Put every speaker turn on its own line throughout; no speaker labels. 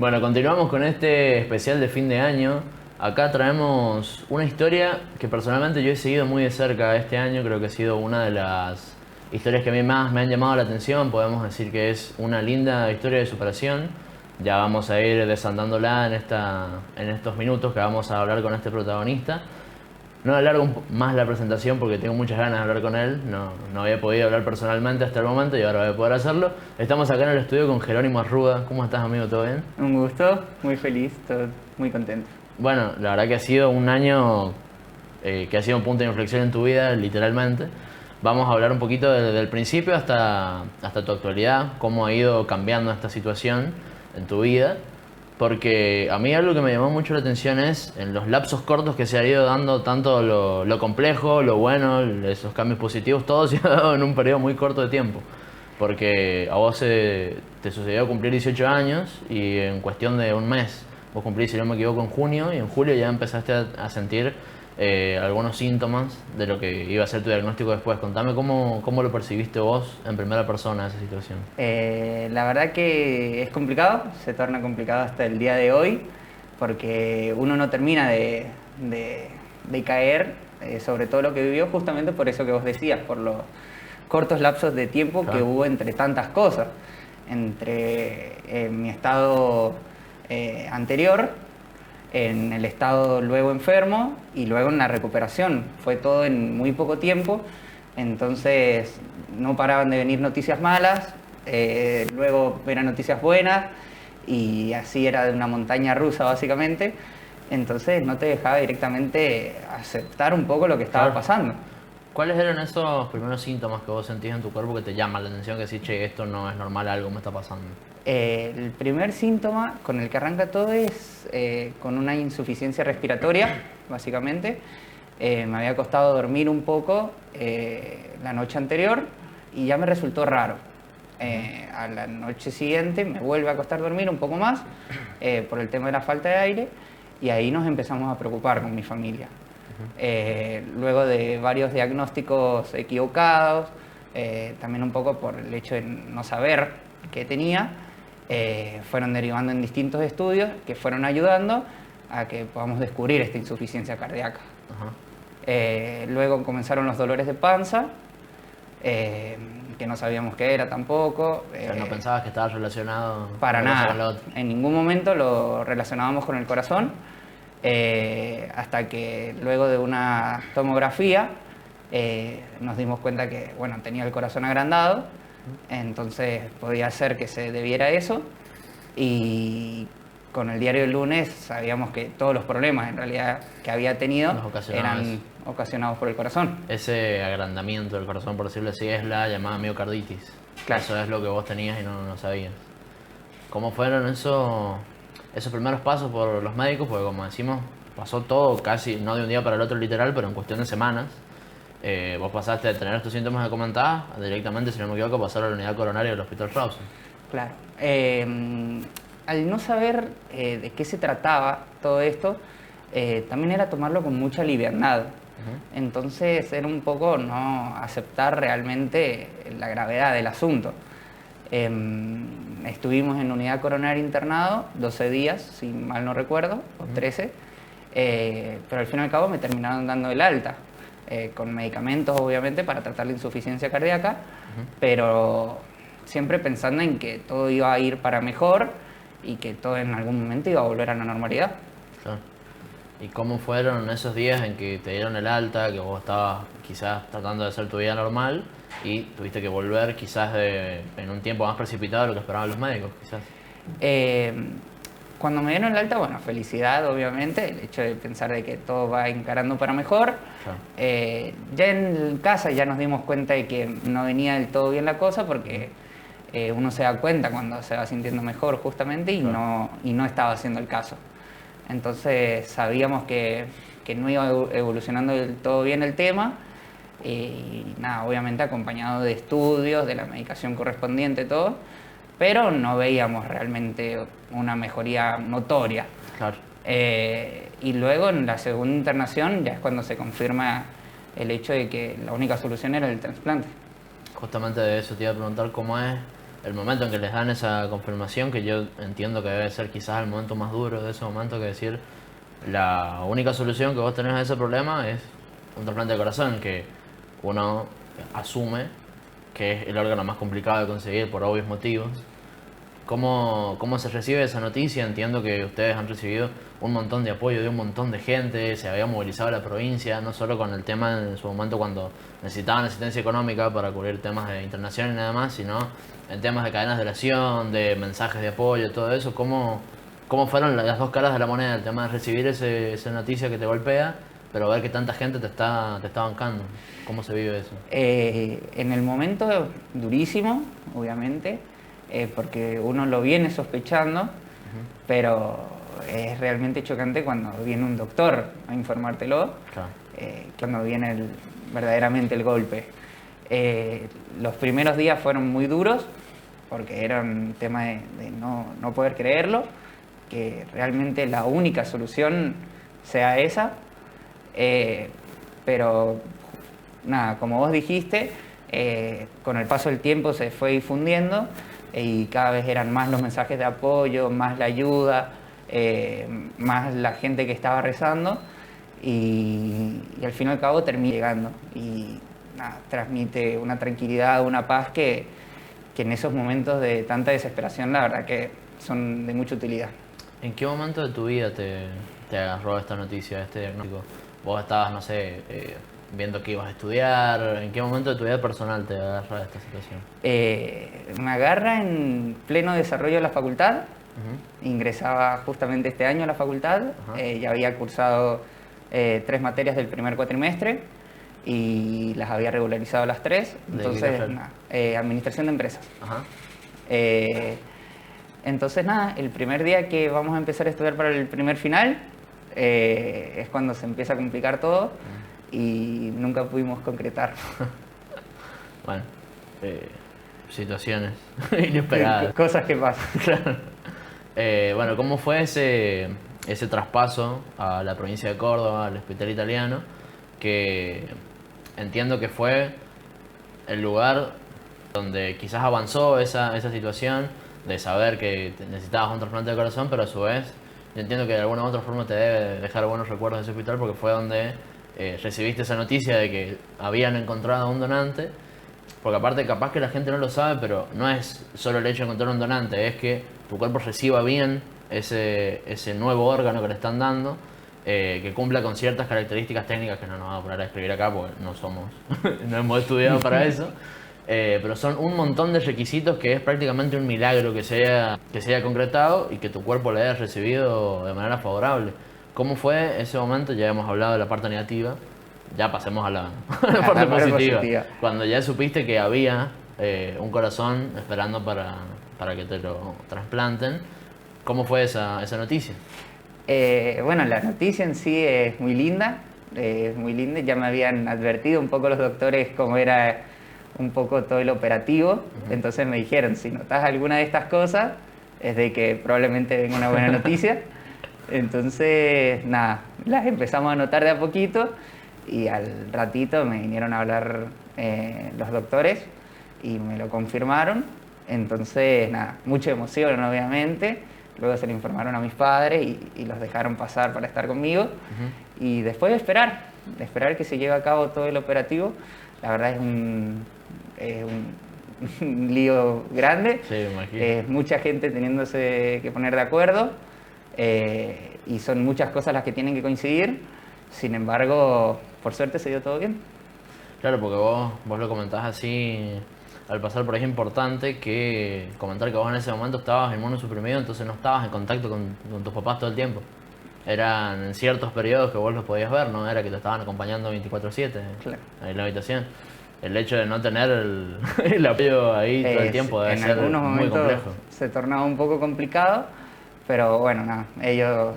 Bueno, continuamos con este especial de fin de año. Acá traemos una historia que personalmente yo he seguido muy de cerca este año. Creo que ha sido una de las historias que a mí más me han llamado la atención. Podemos decir que es una linda historia de superación. Ya vamos a ir desandándola en estos minutos que vamos a hablar con este protagonista. No alargo más la presentación porque tengo muchas ganas de hablar con él. No había podido hablar personalmente hasta el momento y ahora voy a poder hacerlo. Estamos acá en el estudio con Jerónimo Arruda. ¿Cómo estás, amigo? ¿Todo bien?
Un gusto, muy feliz, muy contento.
Bueno, la verdad que ha sido un año que ha sido un punto de inflexión en tu vida, literalmente. Vamos a hablar un poquito desde el principio hasta tu actualidad, cómo ha ido cambiando esta situación en tu vida. Porque a mí algo que me llamó mucho la atención es en los lapsos cortos que se ha ido dando tanto lo complejo, lo bueno, esos cambios positivos, todo se ha dado en un periodo muy corto de tiempo. Porque a vos te sucedió cumplir 18 años y en cuestión de un mes, vos cumplís, si no me equivoco, en junio y en julio ya empezaste a sentir algunos síntomas de lo que iba a ser tu diagnóstico después. Contame cómo lo percibiste vos en primera persona esa situación.
La verdad que es complicado, se torna complicado hasta el día de hoy, porque uno no termina de caer sobre todo lo que vivió, justamente por eso que vos decías, por los cortos lapsos de tiempo que hubo entre tantas cosas, entre mi estado anterior, en el estado luego enfermo y luego en la recuperación. Fue todo en muy poco tiempo, entonces no paraban de venir noticias malas, luego eran noticias buenas y así era de una montaña rusa básicamente. Entonces no te dejaba directamente aceptar un poco lo que estaba pasando.
¿Cuáles eran esos primeros síntomas que vos sentís en tu cuerpo que te llaman la atención, que decís, che, esto no es normal, algo me está pasando?
El primer síntoma con el que arranca todo es con una insuficiencia respiratoria, básicamente. Me había costado dormir un poco la noche anterior y ya me resultó raro. A la noche siguiente me vuelve a costar dormir un poco más por el tema de la falta de aire y ahí nos empezamos a preocupar con mi familia. Luego de varios diagnósticos equivocados, también un poco por el hecho de no saber qué tenía, fueron derivando en distintos estudios que fueron ayudando a que podamos descubrir esta insuficiencia cardíaca. Luego comenzaron los dolores de panza, que no sabíamos qué era tampoco.
Pero no pensabas que estaba relacionado
para
una cosa con la
nada.
otra.
En ningún momento lo relacionábamos con el corazón, hasta que luego de una tomografía nos dimos cuenta que bueno, tenía el corazón agrandado, entonces podía ser que se debiera a eso, y con el diario del lunes sabíamos que todos los problemas en realidad que había tenido eran ocasionados por el corazón.
Ese agrandamiento del corazón, por decirlo así, es la llamada miocarditis.
Claro.
Eso es lo que vos tenías y no sabías. ¿Cómo fueron esos primeros pasos por los médicos? Porque como decimos, pasó todo casi, no de un día para el otro literal, pero en cuestión de semanas. Vos pasaste de tener estos síntomas que comentabas a directamente, si no me equivoco, pasar a la unidad coronaria del Hospital Rawson.
Claro. Al no saber de qué se trataba todo esto, también era tomarlo con mucha liviandad. Entonces era un poco no aceptar realmente la gravedad del asunto. Estuvimos en unidad coronaria internado 12 días, si mal no recuerdo, o 13, pero al fin y al cabo me terminaron dando el alta, con medicamentos obviamente para tratar la insuficiencia cardíaca, pero siempre pensando en que todo iba a ir para mejor y que todo en algún momento iba a volver a la normalidad.
Claro. ¿Y cómo fueron esos días en que te dieron el alta, que vos estabas quizás tratando de hacer tu vida normal y tuviste que volver quizás en un tiempo más precipitado de lo que esperaban los médicos, quizás?
Cuando me dieron el alta, bueno, felicidad obviamente, el hecho de pensar de que todo va encarando para mejor. Claro. Ya en casa ya nos dimos cuenta de que no venía del todo bien la cosa, porque uno se da cuenta cuando se va sintiendo mejor justamente y, claro, no estaba haciendo el caso. Entonces sabíamos que no iba evolucionando del todo bien el tema y nada, obviamente acompañado de estudios, de la medicación correspondiente, todo, pero no veíamos realmente una mejoría notoria.
Claro.
Y luego en la segunda internación ya es cuando se confirma el hecho de que la única solución era el trasplante.
Justamente de eso te iba a preguntar, ¿cómo es el momento en que les dan esa confirmación, que yo entiendo que debe ser quizás el momento más duro de ese momento, que decir, la única solución que vos tenés a ese problema es un trasplante de corazón, que uno asume que es el órgano más complicado de conseguir por obvios motivos. ¿Cómo se recibe esa noticia? Entiendo que ustedes han recibido un montón de apoyo de un montón de gente, se había movilizado la provincia, no solo con el tema en su momento cuando necesitaban asistencia económica para cubrir temas de internación y nada más, sino en temas de cadenas de oración, de mensajes de apoyo, todo eso. ¿Cómo fueron las dos caras de la moneda? El tema de recibir esa noticia que te golpea, pero ver que tanta gente te está bancando. ¿Cómo se vive eso?
En el momento durísimo, obviamente, porque uno lo viene sospechando, pero es realmente chocante cuando viene un doctor a informártelo,
Claro.
cuando viene verdaderamente el golpe. Los primeros días fueron muy duros, porque era un tema de no poder creerlo, que realmente la única solución sea esa, pero nada, como vos dijiste, con el paso del tiempo se fue difundiendo y cada vez eran más los mensajes de apoyo, más la ayuda, más la gente que estaba rezando y al fin y al cabo termina llegando y nada, transmite una tranquilidad, una paz que en esos momentos de tanta desesperación la verdad que son de mucha utilidad.
¿En qué momento de tu vida te agarró esta noticia, este diagnóstico? Vos estabas, no sé, viendo que ibas a estudiar. ¿En qué momento de tu vida personal te agarra esta situación?
Me agarra en pleno desarrollo de la facultad. Ingresaba justamente este año a la facultad. Ya había cursado 3 materias del primer cuatrimestre y las había regularizado las 3. Entonces, administración de empresas.
Ajá.
Entonces, nada, el primer día que vamos a empezar a estudiar para el primer final es cuando se empieza a complicar todo y nunca pudimos concretar.
Bueno, situaciones inesperadas.
Cosas que pasan.
Claro. Bueno, ¿cómo fue ese traspaso a la provincia de Córdoba, al hospital italiano? Que entiendo que fue el lugar donde quizás avanzó esa situación de saber que necesitabas un trasplante de corazón, pero a su vez yo entiendo que de alguna u otra forma te debe dejar buenos recuerdos de ese hospital porque fue donde recibiste esa noticia de que habían encontrado un donante. Porque aparte capaz que la gente no lo sabe, pero no es solo el hecho de encontrar un donante, es que tu cuerpo reciba bien ese nuevo órgano que le están dando, que cumpla con ciertas características técnicas que no nos vamos a poner a escribir acá porque no hemos estudiado para eso. Pero son un montón de requisitos que es prácticamente un milagro que se haya concretado y que tu cuerpo le haya recibido de manera favorable. ¿Cómo fue ese momento? Ya hemos hablado de la parte negativa, ya pasemos a la parte positiva. Cuando ya supiste que había un corazón esperando para que te lo trasplanten, ¿cómo fue esa noticia?
Bueno, la noticia en sí es muy linda, ya me habían advertido un poco los doctores cómo era un poco todo el operativo, entonces me dijeron, si notas alguna de estas cosas, es de que probablemente venga una buena noticia. Entonces, nada, las empezamos a notar de a poquito y al ratito me vinieron a hablar los doctores y me lo confirmaron. Entonces, nada, mucha emoción obviamente. Luego se lo informaron a mis padres y los dejaron pasar para estar conmigo. Y después de esperar que se lleve a cabo todo el operativo, la verdad es un lío grande.
Sí, me imagino.
Mucha gente teniéndose que poner de acuerdo y son muchas cosas las que tienen que coincidir. Sin embargo, por suerte se dio todo bien.
Claro, porque vos lo comentás así al pasar por ahí. Es importante que comentar que vos en ese momento estabas inmunosuprimido, entonces no estabas en contacto con tus papás todo el tiempo. Eran en ciertos periodos que vos los podías ver, no era que te estaban acompañando 24/7
Claro.
ahí en la habitación. El hecho de no tener el apoyo ahí todo el tiempo debe ser
en algunos
muy
momentos
complejo.
se tornaba un poco complicado, pero bueno, nada, ellos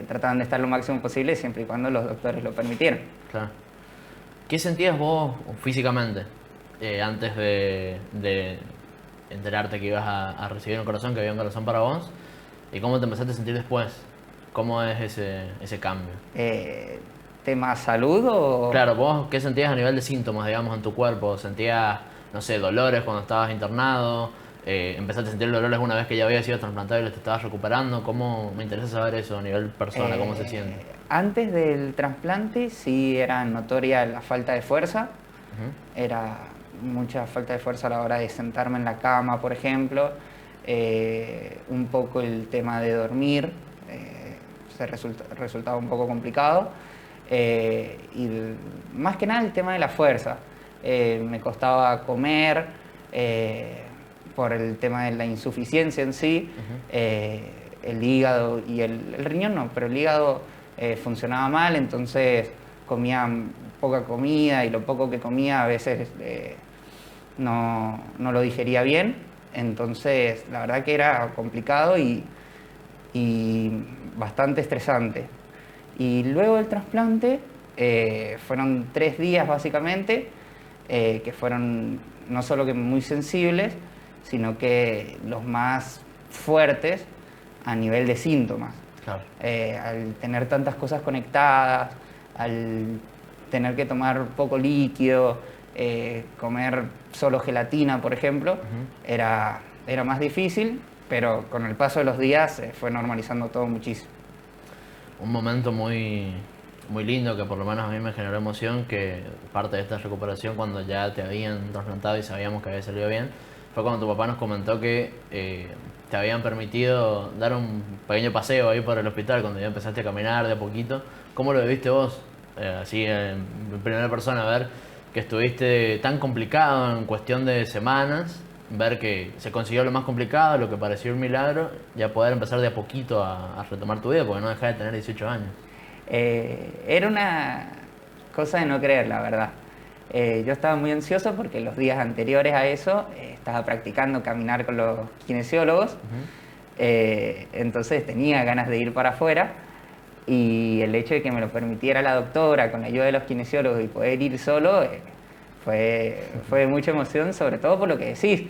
trataban de estar lo máximo posible siempre y cuando los doctores lo permitieran.
Claro. ¿Qué sentías vos físicamente antes de enterarte que ibas a recibir un corazón, que había un corazón para vos? ¿Y cómo te empezaste a sentir después? ¿Cómo es ese cambio?
¿Tema salud o...?
Claro, vos, ¿qué sentías a nivel de síntomas, digamos, en tu cuerpo? ¿Sentías, no sé, dolores cuando estabas internado? ¿Empezaste a sentir el dolor alguna vez que ya había sido trasplantado y lo te estabas recuperando? ¿Cómo, me interesa saber eso a nivel persona, cómo se siente?
Antes del trasplante sí era notoria la falta de fuerza. Era mucha falta de fuerza a la hora de sentarme en la cama, por ejemplo. Un poco el tema de dormir resultaba un poco complicado. Y más que nada el tema de la fuerza. Me costaba comer por el tema de la insuficiencia en sí. El hígado y el riñón no, pero el hígado funcionaba mal, entonces comía poca comida y lo poco que comía a veces no lo digería bien. Entonces la verdad que era complicado y bastante estresante. Y luego del trasplante fueron 3 días básicamente, que fueron no solo que muy sensibles, sino que los más fuertes a nivel de síntomas.
Claro.
Al tener tantas cosas conectadas, al tener que tomar poco líquido, comer solo gelatina, por ejemplo, era más difícil, pero con el paso de los días se fue normalizando todo muchísimo.
Un momento muy, muy lindo que por lo menos a mí me generó emoción, que parte de esta recuperación cuando ya te habían trasplantado y sabíamos que había salido bien, fue cuando tu papá nos comentó que te habían permitido dar un pequeño paseo ahí por el hospital cuando ya empezaste a caminar de a poquito. ¿Cómo lo viviste vos? Así en primera persona, ver que estuviste tan complicado en cuestión de semanas, ver que se consiguió lo más complicado, lo que pareció un milagro, ya poder empezar de a poquito a retomar tu vida, porque no dejás de tener 18 años.
Era una cosa de no creer, la verdad. Yo estaba muy ansioso porque los días anteriores a eso estaba practicando caminar con los kinesiólogos. Entonces tenía ganas de ir para afuera, y el hecho de que me lo permitiera la doctora con la ayuda de los kinesiólogos y poder ir solo fue de mucha emoción, sobre todo por lo que decís.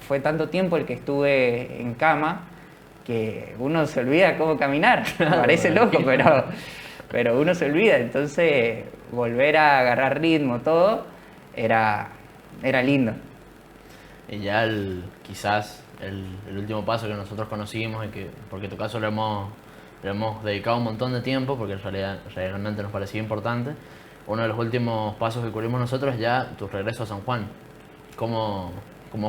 Fue tanto tiempo el que estuve en cama que uno se olvida cómo caminar. Parece loco, pero uno se olvida. Entonces volver a agarrar ritmo, todo, era lindo.
Y ya quizás el último paso que nosotros conocimos, y que porque tu caso le hemos dedicado un montón de tiempo, porque en realidad realmente nos parecía importante, uno de los últimos pasos que cubrimos nosotros es ya tu regreso a San Juan. ¿Cómo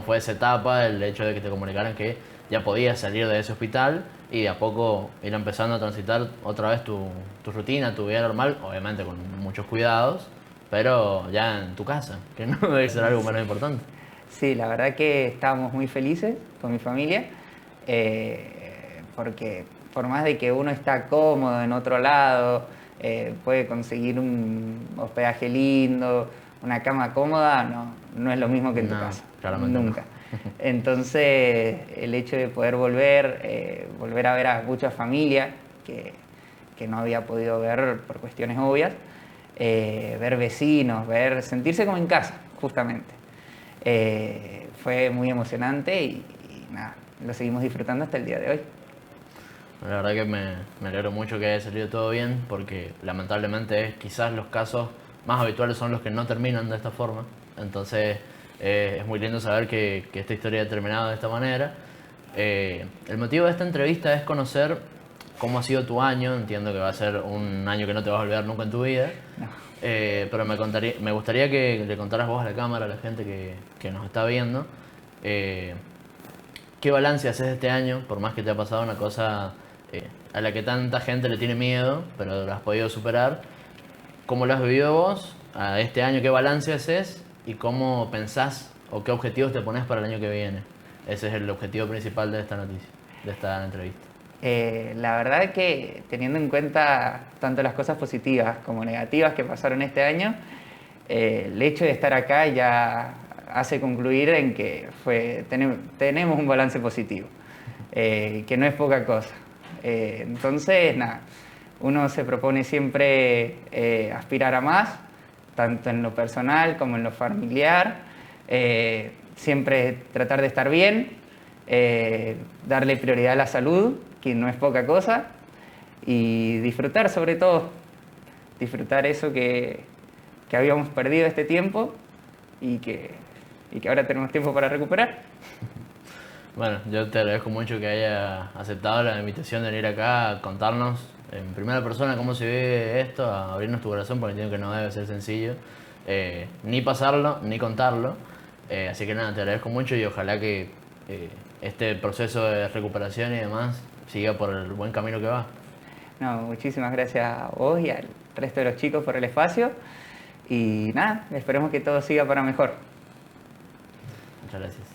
fue esa etapa, el hecho de que te comunicaran que ya podías salir de ese hospital y de a poco ir empezando a transitar otra vez tu rutina, tu vida normal, obviamente con muchos cuidados, pero ya en tu casa, que no debe ser algo menos importante?
Sí, la verdad que estábamos muy felices con mi familia, porque por más de que uno está cómodo en otro lado, puede conseguir un hospedaje lindo, una cama cómoda, no es lo mismo que en tu casa.
Claramente
Nunca.
no.
Entonces, el hecho de poder volver a ver a mucha familia que no había podido ver por cuestiones obvias, ver vecinos, sentirse como en casa, justamente. Fue muy emocionante y nada, lo seguimos disfrutando hasta el día de hoy.
La verdad que me alegro mucho que haya salido todo bien, porque lamentablemente quizás los casos más habituales son los que no terminan de esta forma. Entonces es muy lindo saber que esta historia ha terminado de esta manera. El motivo de esta entrevista es conocer cómo ha sido tu año. Entiendo que va a ser un año que no te vas a olvidar nunca en tu vida.
No.
Pero me gustaría que le contaras vos a la cámara, a la gente que nos está viendo, ¿qué balance haces de este año? Por más que te ha pasado una cosa a la que tanta gente le tiene miedo, pero lo has podido superar. ¿Cómo lo has vivido vos a este año? ¿Qué balance haces? ¿Y cómo pensás o qué objetivos te pones para el año que viene? Ese es el objetivo principal de esta noticia, de esta entrevista.
La verdad que teniendo en cuenta tanto las cosas positivas como negativas que pasaron este año, el hecho de estar acá ya hace concluir en que tenemos un balance positivo, que no es poca cosa. Entonces, nada, uno se propone siempre aspirar a más, tanto en lo personal como en lo familiar, siempre tratar de estar bien, darle prioridad a la salud, que no es poca cosa, y disfrutar sobre todo, disfrutar eso que habíamos perdido este tiempo y que ahora tenemos tiempo para recuperar.
Bueno, yo te agradezco mucho que haya aceptado la invitación de venir acá a contarnos en primera persona cómo se vive esto, a abrirnos tu corazón, porque entiendo que no debe ser sencillo, ni pasarlo, ni contarlo. Así que nada, te agradezco mucho y ojalá que este proceso de recuperación y demás siga por el buen camino que va.
No, muchísimas gracias a vos y al resto de los chicos por el espacio. Y nada, esperemos que todo siga para mejor.
Muchas gracias.